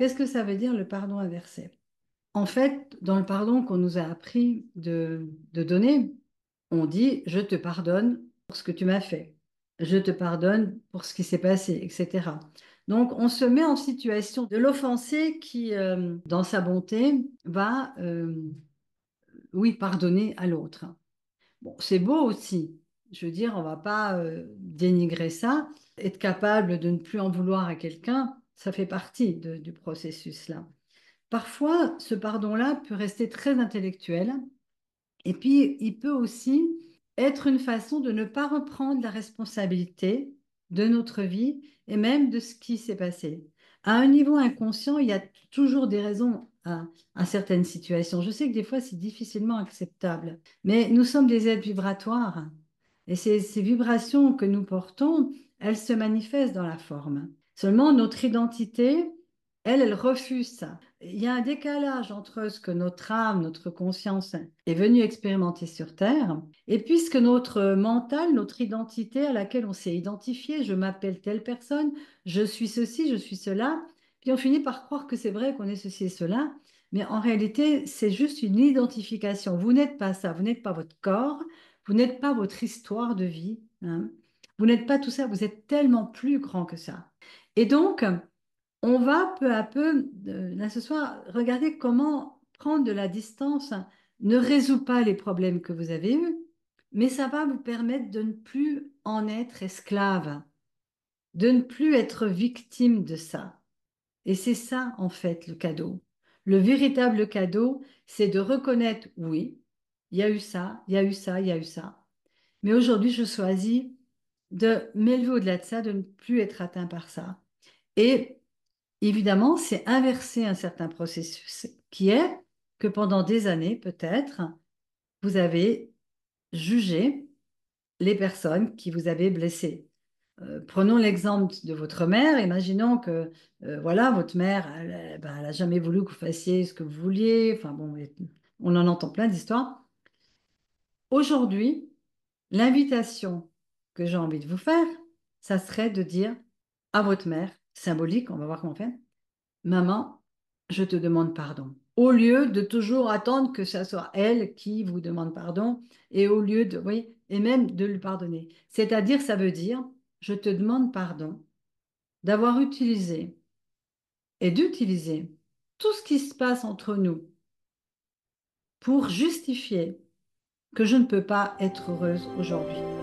qu'est-ce que ça veut dire le pardon inversé? En fait, dans le pardon qu'on nous a appris de donner, on dit je te pardonne pour ce que tu m'as fait, je te pardonne pour ce qui s'est passé, etc. Donc, on se met en situation de l'offensé qui, dans sa bonté, va, oui, pardonner à l'autre. Bon, c'est beau aussi. Je veux dire, on va pas dénigrer ça. Être capable de ne plus en vouloir à quelqu'un, ça fait partie du processus là. Parfois, ce pardon-là peut rester très intellectuel et puis il peut aussi être une façon de ne pas reprendre la responsabilité de notre vie et même de ce qui s'est passé. À un niveau inconscient, il y a toujours des raisons à certaines situations. Je sais que des fois, c'est difficilement acceptable, mais nous sommes des êtres vibratoires et ces vibrations que nous portons, elles se manifestent dans la forme. Seulement, notre identité, elle refuse ça. Il y a un décalage entre ce que notre âme, notre conscience est venue expérimenter sur Terre, et puisque notre mental, notre identité à laquelle on s'est identifié, je m'appelle telle personne, je suis ceci, je suis cela, puis on finit par croire que c'est vrai qu'on est ceci et cela, mais en réalité, c'est juste une identification. Vous n'êtes pas ça, vous n'êtes pas votre corps, vous n'êtes pas votre histoire de vie, hein. Vous n'êtes pas tout ça, vous êtes tellement plus grand que ça. Et donc, on va peu à peu, là ce soir, regarder comment prendre de la distance ne résout pas les problèmes que vous avez eus, mais ça va vous permettre de ne plus en être esclave, de ne plus être victime de ça. Et c'est ça, en fait, le cadeau. Le véritable cadeau, c'est de reconnaître, oui, il y a eu ça, il y a eu ça, il y a eu ça. Mais aujourd'hui, je choisis de m'élever au-delà de ça, de ne plus être atteint par ça. Et évidemment, c'est inverser un certain processus qui est que pendant des années, peut-être, vous avez jugé les personnes qui vous avaient blessé. Prenons l'exemple de votre mère. Imaginons que, voilà, votre mère, elle a jamais voulu que vous fassiez ce que vous vouliez. Enfin bon, on en entend plein d'histoires. Aujourd'hui, l'invitation que j'ai envie de vous faire, ça serait de dire à votre mère, symbolique, on va voir comment on fait, Maman, je te demande pardon. Au lieu de toujours attendre que ce soit elle qui vous demande pardon, et au lieu de, oui, et même de lui pardonner. C'est-à-dire, ça veut dire, je te demande pardon d'avoir utilisé et d'utiliser tout ce qui se passe entre nous pour justifier que je ne peux pas être heureuse aujourd'hui.